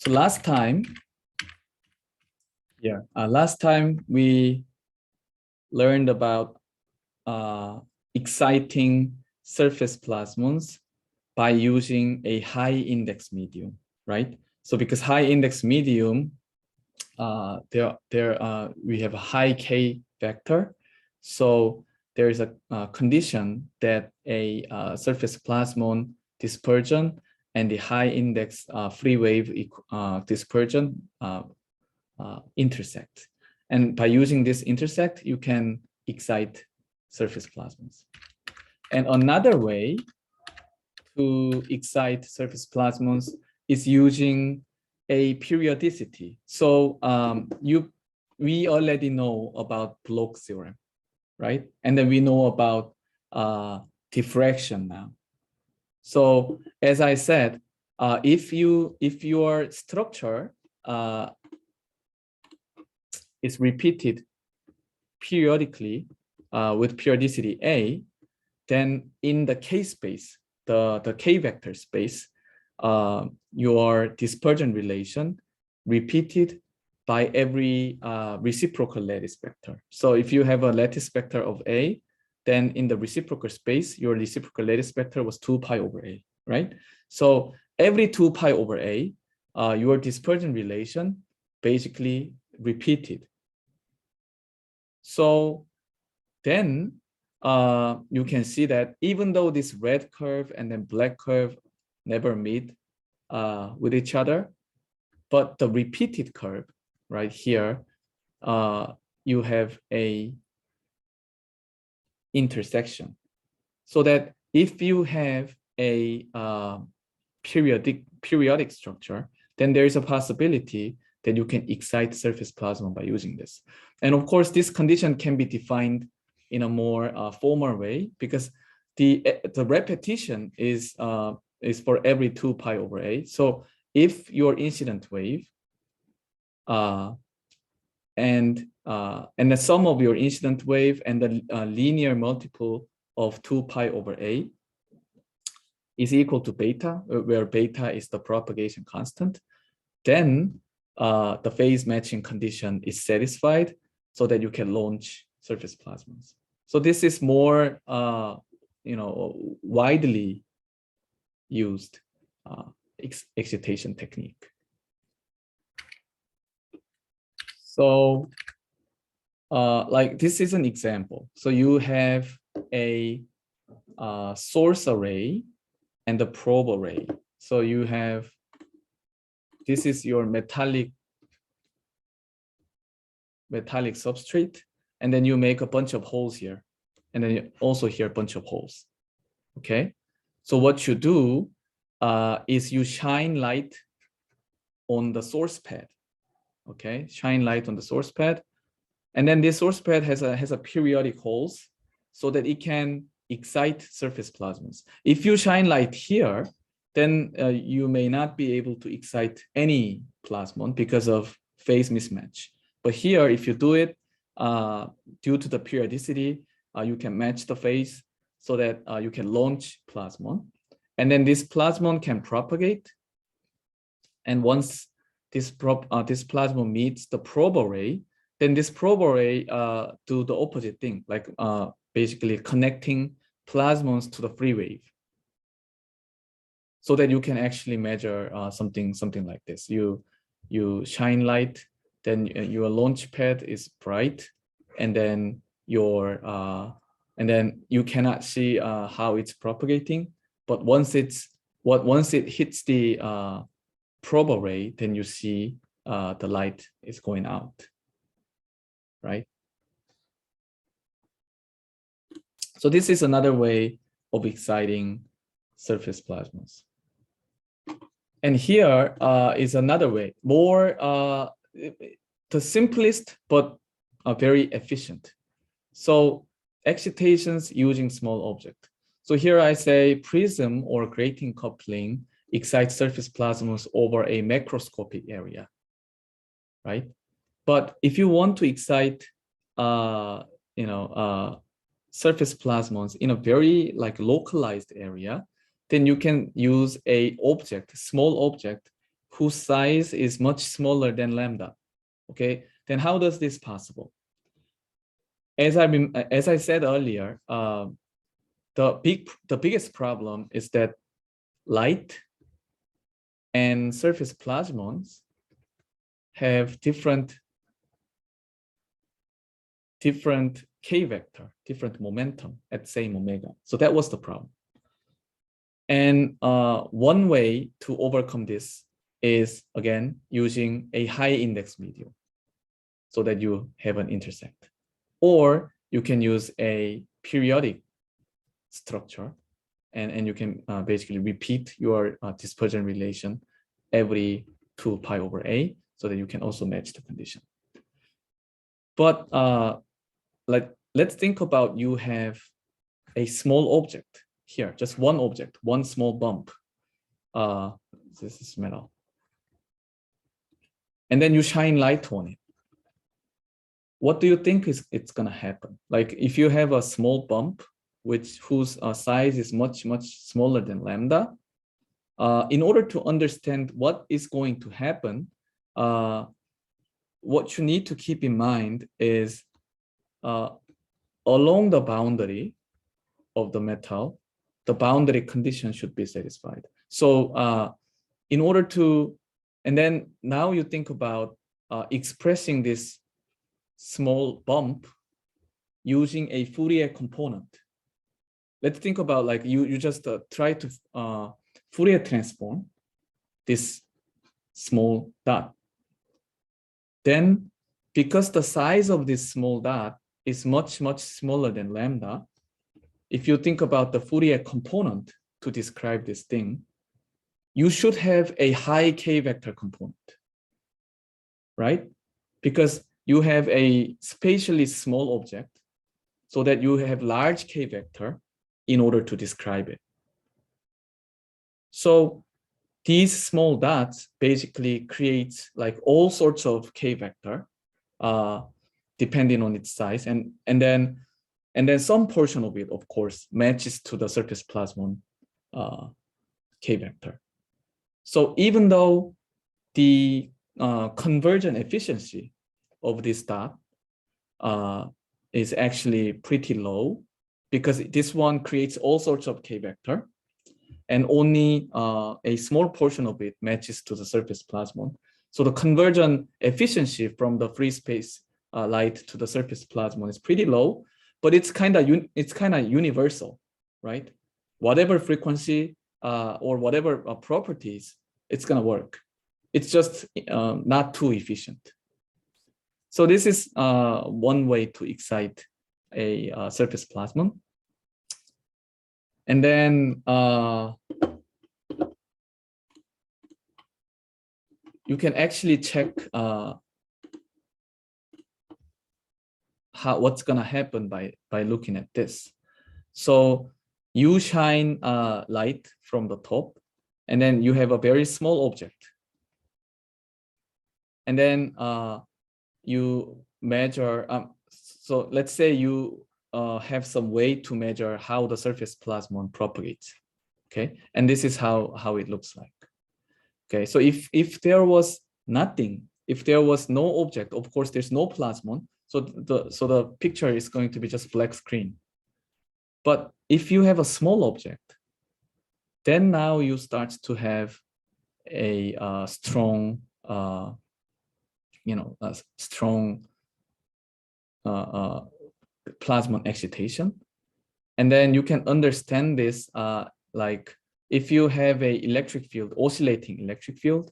So last time we learned about exciting surface plasmons by using a high index medium, right? So because high index medium, we have a high K vector. So there is a condition that a surface plasmon dispersion and the high index free wave dispersion intersect. And by using this intersect, you can excite surface plasmons. And another way to excite surface plasmons is using a periodicity. So we already know about Bloch theorem, right? And then we know about diffraction now. So as I said, if your structure is repeated periodically with periodicity A, then in the K space, the K vector space, your dispersion relation repeated by every reciprocal lattice vector. So if you have a lattice vector of A, then in the reciprocal space, your reciprocal lattice vector was 2 pi over A, right? So every 2 pi over A, your dispersion relation basically repeated. So then you can see that even though this red curve and then black curve never meet with each other, but the repeated curve right here, you have a intersection. So that if you have a periodic structure, then there is a possibility that you can excite surface plasma by using this. And of course, this condition can be defined in a more formal way because the repetition is for every 2 pi over A. So if your incident wave and the sum of your incident wave and the linear multiple of 2 pi over A is equal to beta, where beta is the propagation constant, then the phase matching condition is satisfied so that you can launch surface plasmons. So this is more, widely used excitation technique. So like this is an example. So you have a source array and the probe array. So you have, this is your metallic substrate, and then you make a bunch of holes here, and then you also here a bunch of holes. Okay, so what you do is you shine light on the source pad. Okay, shine light on the source pad, and then this source pad has a periodic holes so that it can excite surface plasmons. If you shine light here, then you may not be able to excite any plasmon because of phase mismatch. But here, if you do it due to the periodicity, you can match the phase so that you can launch plasmon. And then this plasmon can propagate. And once this plasmon meets the probe array, then this probe array do the opposite thing, like basically connecting plasmons to the free wave, so that you can actually measure something like this. You shine light, then your launch pad is bright, and then and then you cannot see how it's propagating. But once it hits the probe array, then you see the light is going out, right? So this is another way of exciting surface plasmons. And here is another way, more the simplest but very efficient. So excitations using small object. So here I say prism or grating coupling excites surface plasmons over a macroscopic area, right? But if you want to excite, surface plasmons in a very localized area, then you can use a small object whose size is much smaller than lambda. Okay, then how does this possible? As I said earlier, the biggest problem is that light and surface plasmons have different k vector, different momentum at same omega. So that was the problem. And one way to overcome this is, again, using a high index medium so that you have an intersect. Or you can use a periodic structure, and you can basically repeat your dispersion relation every 2 pi over a so that you can also match the condition. But let's think about you have a small object here, just one object, one small bump. This is metal. And then you shine light on it. What do you think it's gonna happen? Like if you have a small bump, whose size is much smaller than lambda, in order to understand what is going to happen, what you need to keep in mind is along the boundary of the metal, the boundary condition should be satisfied. So in order to, and then now you think about expressing this small bump using a Fourier component. Let's think about like you just try to Fourier transform this small dot. Then because the size of this small dot is much smaller than lambda, if you think about the Fourier component to describe this thing, you should have a high k vector component, right? Because you have a spatially small object so that you have large k vector in order to describe it. So these small dots basically create like all sorts of k vector depending on its size, and then some portion of it, of course, matches to the surface plasmon k vector. So even though the conversion efficiency of this dot is actually pretty low, because this one creates all sorts of k vector, and only a small portion of it matches to the surface plasmon. So the conversion efficiency from the free space light to the surface plasmon is pretty low, but it's kind of universal, right? Whatever frequency or whatever properties, it's gonna work. It's just not too efficient. So this is one way to excite a surface plasmon. And then you can actually check what's gonna happen by looking at this. So you shine light from the top, and then you have a very small object. And then you measure, so let's say you have some way to measure how the surface plasmon propagates, okay? And this is how it looks like, okay? So if there was nothing, if there was no object, of course, there's no plasmon, so the picture is going to be just black screen. But if you have a small object, then now you start to have a strong, strong plasmon excitation. And then you can understand this like if you have a electric field, oscillating electric field,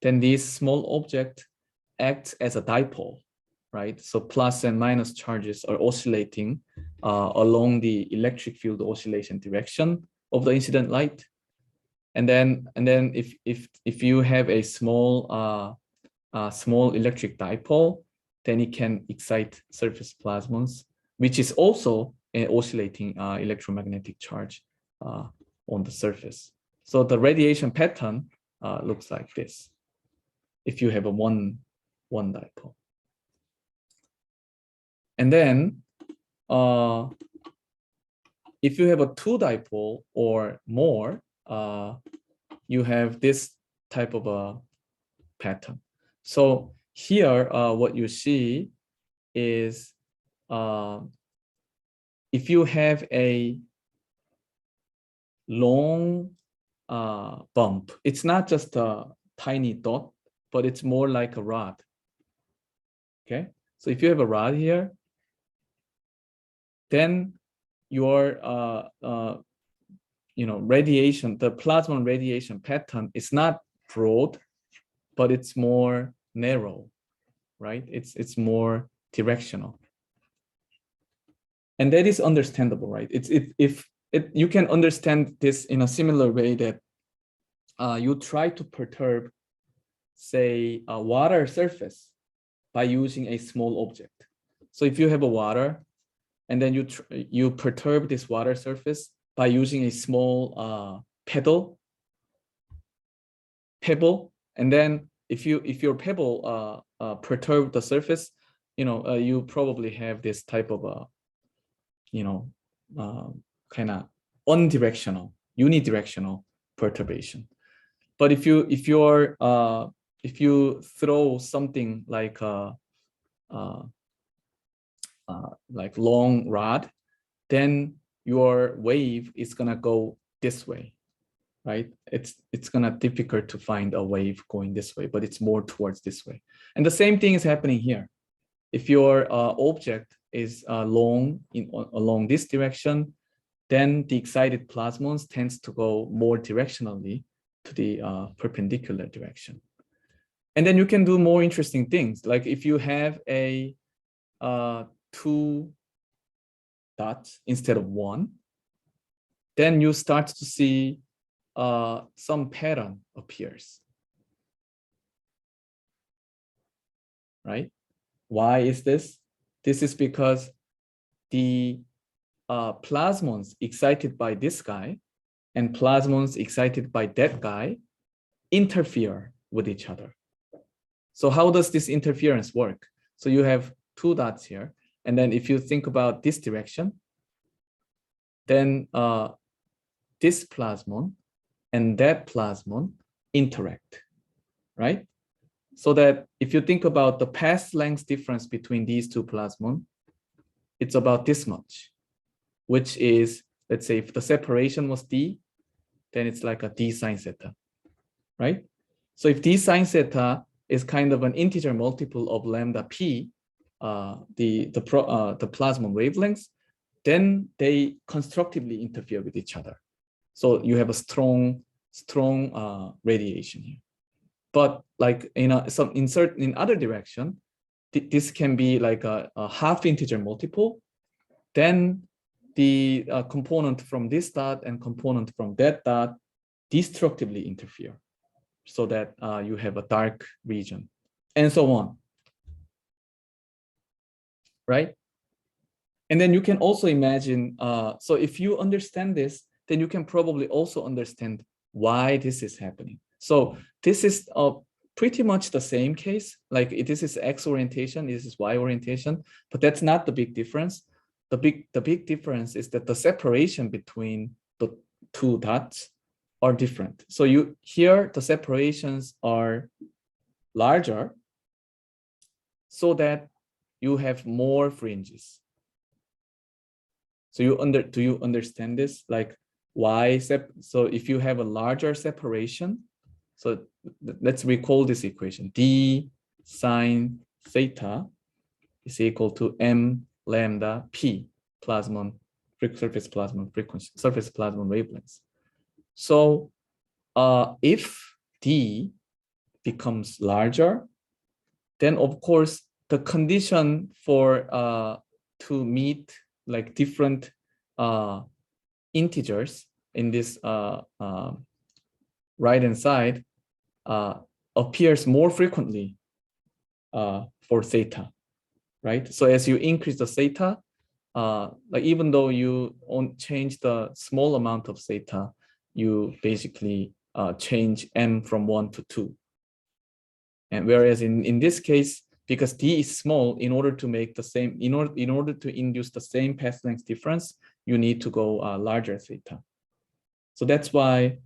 then this small object acts as a dipole, right? So plus and minus charges are oscillating along the electric field oscillation direction of the incident light. And then if you have a small electric dipole, then it can excite surface plasmons, which is also an oscillating electromagnetic charge on the surface. So the radiation pattern looks like this if you have a one dipole. And then if you have a two dipole or more, you have this type of a pattern. So here, what you see is if you have a long bump, it's not just a tiny dot, but it's more like a rod. Okay, so if you have a rod here, then your radiation, the plasmon radiation pattern is not broad, but it's more narrow, right? It's more directional, and that is understandable, right? You can understand this in a similar way that you try to perturb, say, a water surface by using a small object. So if you have a water, and then you perturb this water surface by using a small pebble, and then if your pebble perturb the surface, you probably have this type of kind of unidirectional perturbation. But if you throw something like long rod, then your wave is gonna go this way, right? It's gonna difficult to find a wave going this way, but it's more towards this way. And the same thing is happening here. If your object is along this direction, then the excited plasmons tends to go more directionally to the perpendicular direction. And then you can do more interesting things. Like if you have a 2 dots instead of 1, then you start to see some pattern appears, right? Why is this? This is because the plasmons excited by this guy and plasmons excited by that guy interfere with each other. So how does this interference work? So you have 2 dots here, and then if you think about this direction, then this plasmon and that plasmon interact, right? So that if you think about the path length difference between these 2 plasmon, it's about this much, which is, let's say if the separation was d, then it's like a d sine theta, right? So if d sine theta is kind of an integer multiple of lambda p, the plasmon wavelengths, then they constructively interfere with each other. So you have a strong radiation here. But like in other direction, this can be like a half integer multiple. Then the component from this dot and component from that dot destructively interfere, so that you have a dark region, and so on, right? And then you can also imagine, so if you understand this, then you can probably also understand why this is happening. So this is pretty much the same case, like this is X orientation, this is Y orientation, but that's not the big difference. The big difference is that the separation between the 2 dots are different. So here the separations are larger, so that you have more fringes. So do you understand this? Like why? So if you have a larger separation, so let's recall this equation: d sine theta is equal to m lambda p surface plasmon frequency, surface plasmon wavelengths. So if d becomes larger, then of course the condition for to meet like different integers in this right hand side appears more frequently for theta, right? So as you increase the theta, like even though you change the small amount of theta, you basically change m from 1 to 2. And whereas in this case, because d is small, in order to make the same, in order to induce the same path length difference, you need to go larger theta. So that's why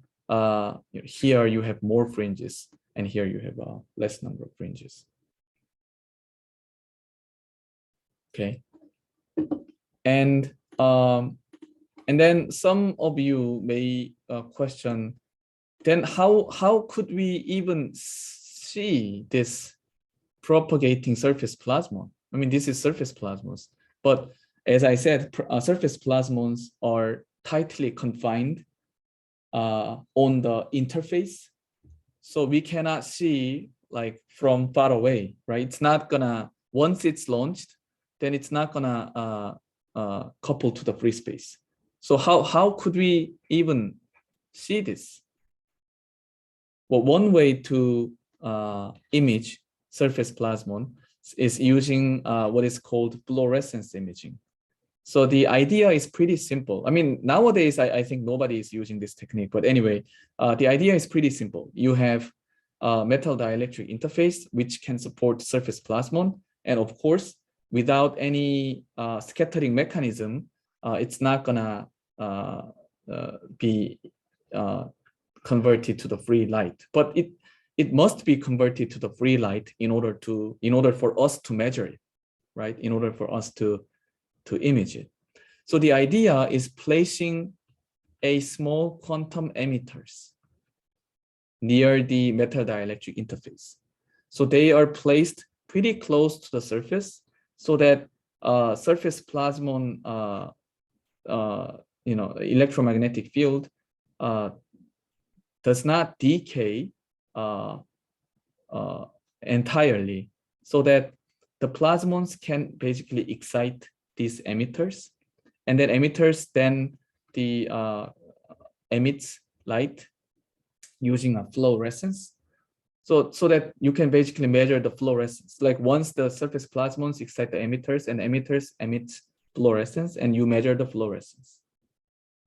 here you have more fringes, and here you have a less number of fringes. Okay, and then some of you may question, then how could we even see this propagating surface plasmon? I mean, this is surface plasmons, but as I said, surface plasmons are tightly confined on the interface, so we cannot see like from far away, right? It's not gonna, once it's launched, then it's not gonna couple to the free space. So how could we even see this? Well, one way to image surface plasmon is using what is called fluorescence imaging. So the idea is pretty simple. I mean, nowadays, I think nobody is using this technique, but anyway, the idea is pretty simple. You have a metal dielectric interface, which can support surface plasmon. And of course, without any scattering mechanism, it's not gonna be converted to the free light, but it must be converted to the free light in order for us to measure it, right? In order for us to image it. So the idea is placing a small quantum emitters near the metal dielectric interface. So they are placed pretty close to the surface so that surface plasmon electromagnetic field does not decay entirely, so that the plasmons can basically excite these emitters, and then emitters then emits light using a fluorescence, so that you can basically measure the fluorescence. Like once the surface plasmons excite the emitters, and emitters emit fluorescence, and you measure the fluorescence,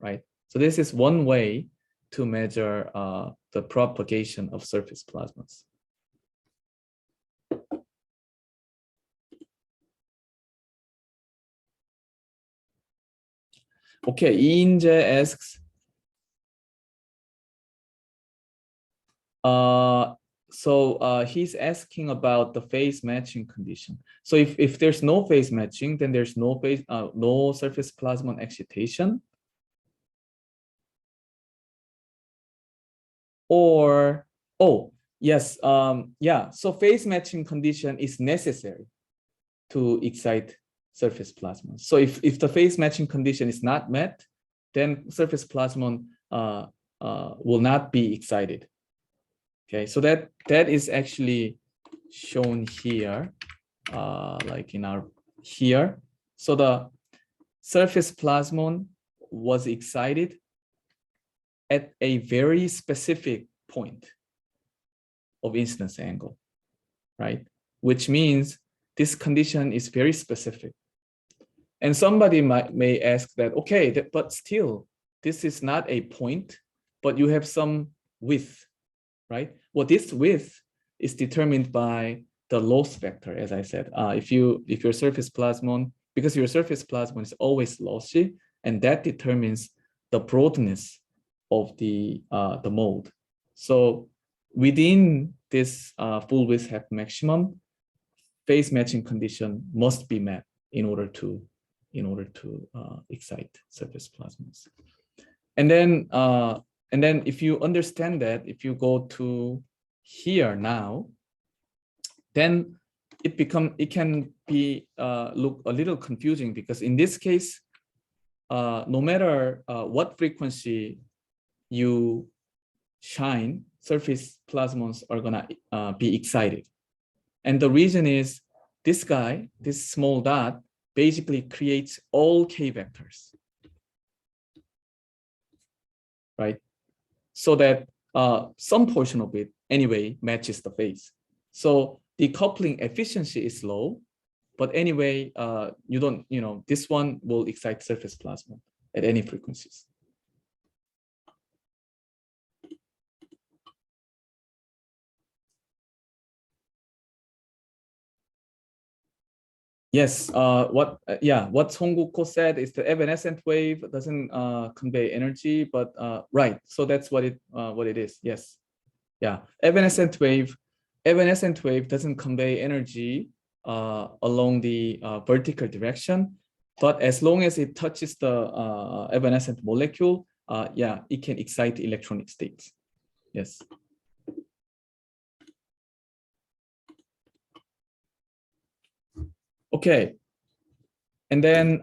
right? So this is one way to measure the propagation of surface plasmons. Okay, Inje asks, he's asking about the phase matching condition. So if there's no phase matching, then there's no surface plasmon excitation. Or, oh, yes, yeah, so phase matching condition is necessary to excite surface plasmon. So if the phase matching condition is not met, then surface plasmon will not be excited. Okay, so that is actually shown here, like in our here. So the surface plasmon was excited at a very specific point of incidence angle, right? Which means this condition is very specific. And somebody may ask that, okay, but still, this is not a point, but you have some width, right? Well, this width is determined by the loss vector, as I said. If your surface plasmon, because your surface plasmon is always lossy, and that determines the broadness of the mode. So within this full width half maximum, phase matching condition must be met in order to excite surface plasmons. And then if you understand that, if you go to here now, then it can be look a little confusing, because in this case, no matter what frequency you shine, surface plasmons are gonna be excited. And the reason is this guy, this small dot, basically creates all k vectors, right? So that some portion of it anyway matches the phase. So the coupling efficiency is low, but anyway, this one will excite surface plasmon at any frequencies. Yes, what Songguk-ko said is the evanescent wave doesn't convey energy, but right. So that's what it is. Yes. Yeah, evanescent wave doesn't convey energy along the vertical direction, but as long as it touches the evanescent molecule, yeah, it can excite electronic states. Yes. Okay. And then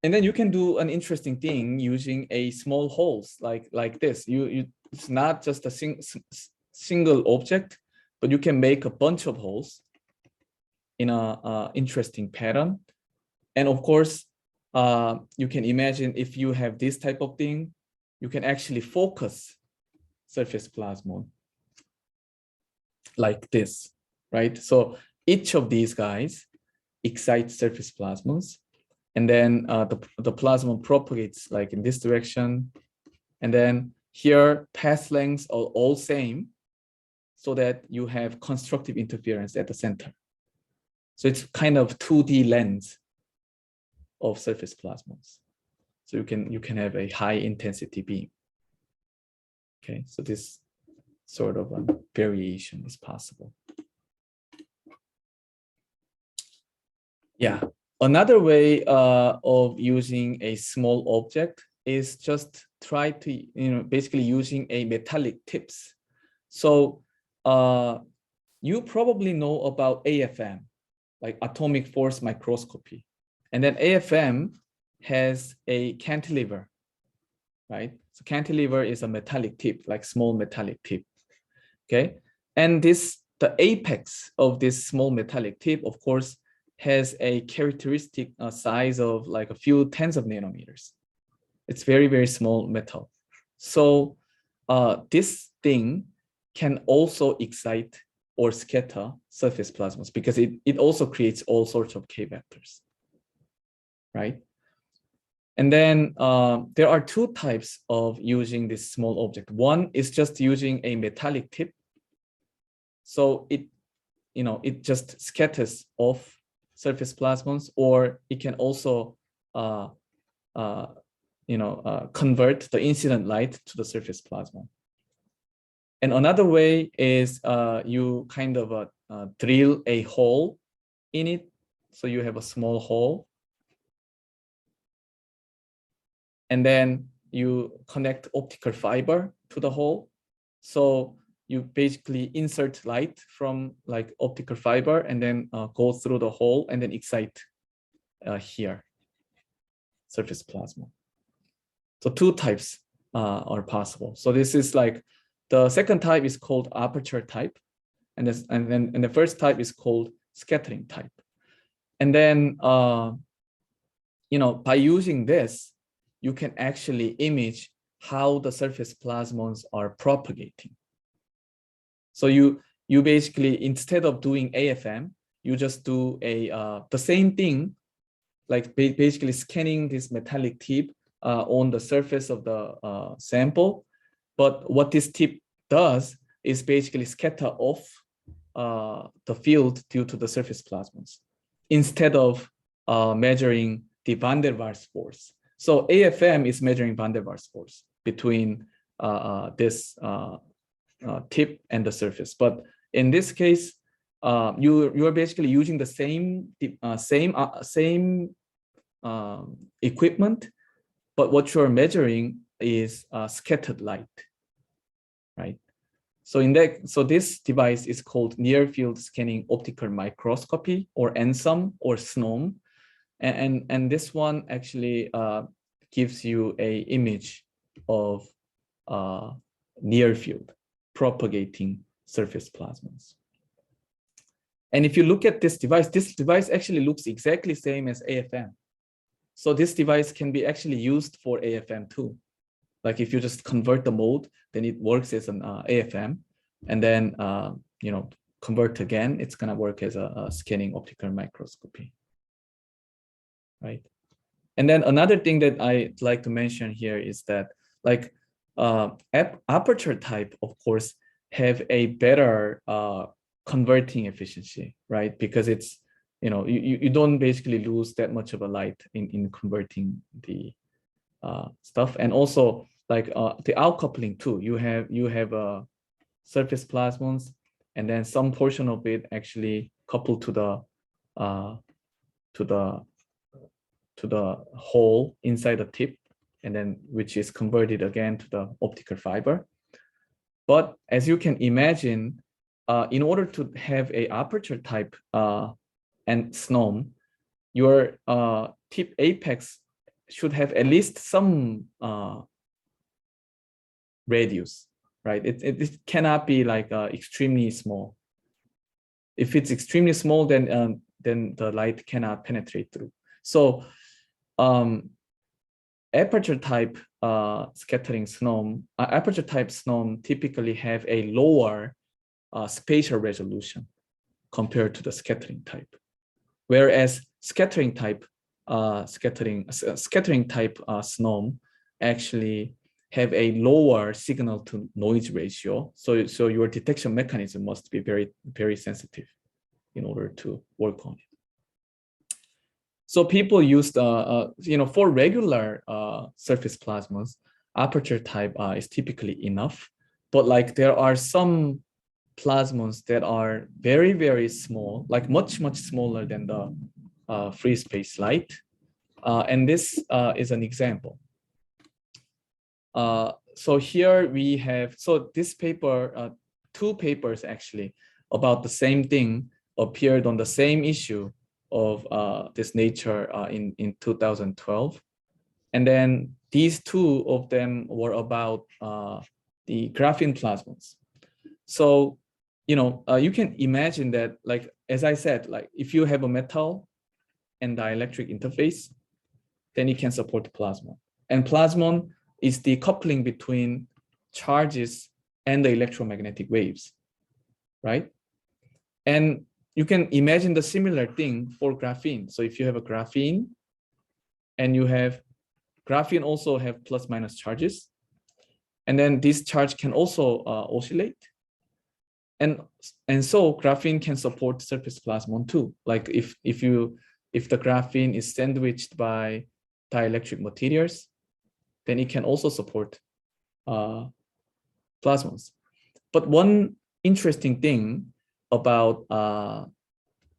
and then you can do an interesting thing using a small holes like this. It's not just a single object, but you can make a bunch of holes in a interesting pattern. And of course, you can imagine if you have this type of thing, you can actually focus surface plasmon like this, right? So each of these guys excites surface plasmons, and then the plasmon propagates like in this direction, and then here path lengths are all same, so that you have constructive interference at the center. So it's kind of 2D lens of surface plasmons. So you can have a high intensity beam. Okay, so this sort of a variation is possible. Yeah, another way of using a small object is just try to, basically using a metallic tips. So you probably know about AFM, like atomic force microscopy. And then AFM has a cantilever, right? So cantilever is a metallic tip, like small metallic tip, okay? And the apex of this small metallic tip, of course, has a characteristic size of like a few tens of nanometers. It's very, very small metal. So this thing can also excite or scatter surface plasmons because it also creates all sorts of K vectors, right? And then there are two types of using this small object. One is just using a metallic tip. So it just scatters off surface plasmons, or it can also convert the incident light to the surface plasmon. And another way is you kind of drill a hole in it. So you have a small hole. And then you connect optical fiber to the hole. So you basically insert light from like optical fiber and then go through the hole and then excite here, surface plasma. So two types are possible. So this is like the second type is called aperture type, and the first type is called scattering type. And then by using this, you can actually image how the surface plasmons are propagating. So you basically, instead of doing AFM, you just do the same thing, like basically scanning this metallic tip on the surface of the sample. But what this tip does is basically scatter off the field due to the surface plasmons, instead of measuring the van der Waals force. So AFM is measuring van der Waals force between this tip and the surface. But in this case, you are basically using the same equipment, but what you are measuring is scattered light, right? So this device is called near field scanning optical microscopy, or NSOM or SNOM, and this one actually gives you a image of near field propagating surface plasmons. And if you look at this device actually looks exactly the same as AFM. So this device can be actually used for AFM too. Like if you just convert the mode, then it works as an AFM, and then convert again, it's gonna work as a scanning optical microscopy, right? And then another thing that I'd like to mention here is that like aperture type, of course, have a better converting efficiency, right? Because it's you don't basically lose that much of a light in converting the stuff. And also like the outcoupling too. You have a surface plasmons, and then some portion of it actually coupled to the uh, to the to the hole inside the tip, and then which is converted again to the optical fiber. But as you can imagine, in order to have a aperture type and SNOM, your tip apex should have at least some radius, right? It cannot be like extremely small. If it's extremely small, then the light cannot penetrate through. So aperture type scattering SNOM, aperture type SNOM typically have a lower spatial resolution compared to the scattering type, whereas scattering type SNOM actually have a lower signal to noise ratio. So your detection mechanism must be very, very sensitive in order to work on it. So people used, for regular surface plasmas, aperture type is typically enough, but like there are some plasmons that are very, very small, like much, much smaller than the free space light. And this is an example. So here we have, so this paper, two papers actually about the same thing appeared on the same issue of this Nature in 2012. And then these two of them were about the graphene plasmons. So, you can imagine that, like, as I said, like if you have a metal and dielectric interface, then it can support the plasmon. And plasmon is the coupling between charges and the electromagnetic waves, right? And you can imagine the similar thing for graphene. So if you have a graphene and you have graphene also have plus minus charges, and then this charge can also oscillate. And so graphene can support surface plasmon too. Like if the graphene is sandwiched by dielectric materials, then it can also support plasmons. But one interesting thing about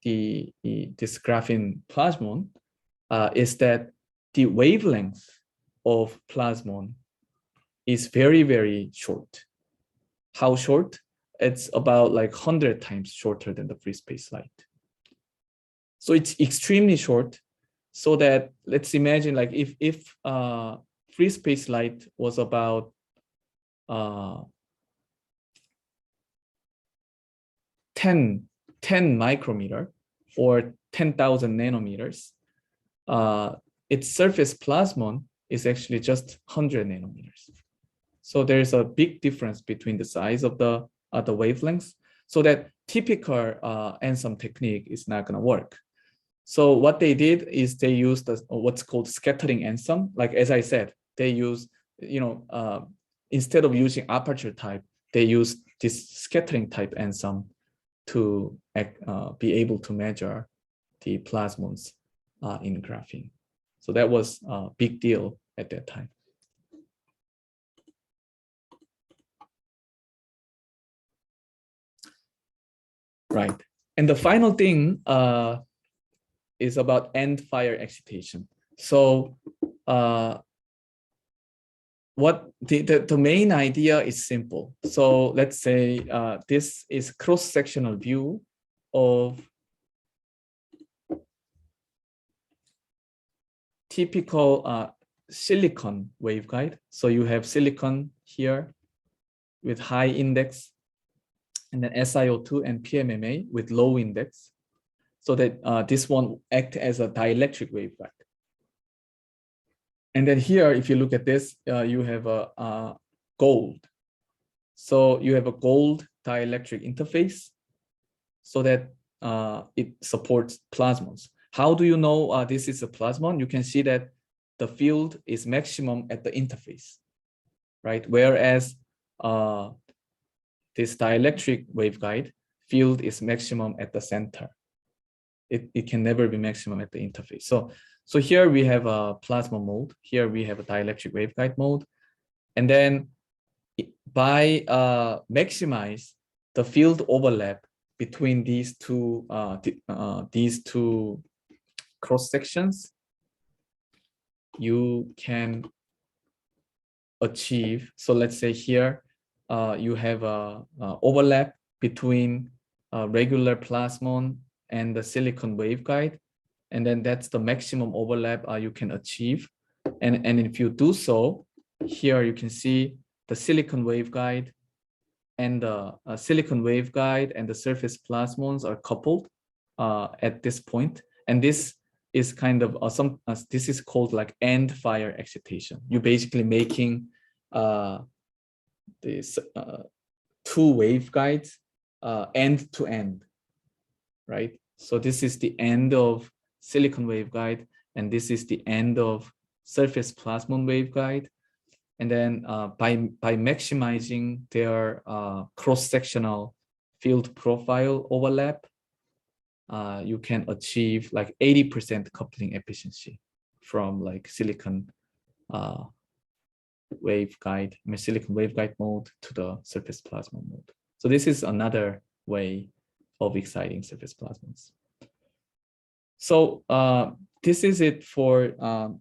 this graphene plasmon is that the wavelength of plasmon is very, very short. How short? It's about like 100 times shorter than the free space light. So it's extremely short. So that let's imagine like if free space light was about 10 micrometer or 10,000 nanometers, its surface plasmon is actually just 100 nanometers. So there's a big difference between the size of the wavelengths, so that typical ensom technique is not going to work. So what they did is they used what's called scattering ensom. Like as I said, they use, instead of using aperture type, they use this scattering type ensom to be able to measure the plasmons in graphene. So that was a big deal at that time. Right. And the final thing is about end fire excitation. So what the main idea is simple. So let's say this is cross-sectional view of typical silicon waveguide. So you have silicon here with high index, and then SiO2 and PMMA with low index, so that this one act as a dielectric waveguide. And then here, if you look at this, you have a gold. So you have a gold dielectric interface, so that it supports plasmons. How do you know this is a plasmon? You can see that the field is maximum at the interface, right? Whereas this dielectric waveguide field is maximum at the center. It can never be maximum at the interface. So here we have a plasma mode. Here we have a dielectric waveguide mode. And then by maximize the field overlap between these two cross sections, you can achieve. So let's say here you have a overlap between regular plasmon and the silicon waveguide, and then that's the maximum overlap you can achieve. And if you do so, here you can see the silicon waveguide and the silicon waveguide and the surface plasmons are coupled at this point. And this is kind of this is called like end fire excitation. You're basically making these two waveguides end to end, right? So this is the end of silicon waveguide, and this is the end of surface plasmon waveguide. And then by maximizing their cross-sectional field profile overlap, you can achieve like 80% coupling efficiency from like silicon waveguide, silicon waveguide mode to the surface plasmon mode. So this is another way of exciting surface plasmons. So this is it for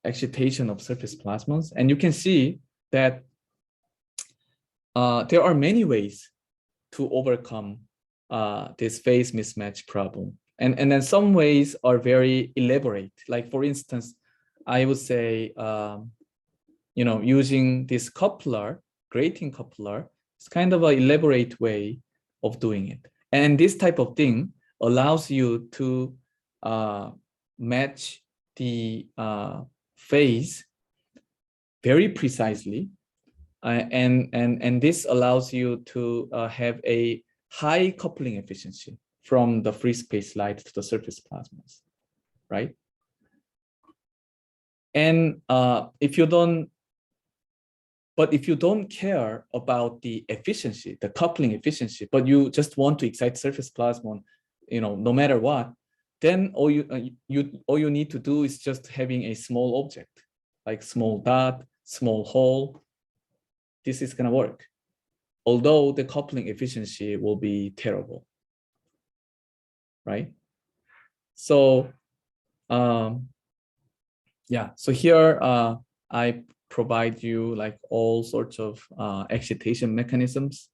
excitation of surface plasmons. And you can see that there are many ways to overcome this phase mismatch problem. And then some ways are very elaborate. Like for instance, I would say, using this coupler, grating coupler, it's kind of an elaborate way of doing it. And this type of thing allows you to match the phase very precisely, and this allows you to have a high coupling efficiency from the free space light to the surface plasmas, right? And if you don't care about the efficiency, the coupling efficiency, but you just want to excite surface plasmon, no matter what, then all you need to do is just having a small object, like small dot, small hole. This is gonna work, although the coupling efficiency will be terrible, right? So, yeah. So here I provide you like all sorts of excitation mechanisms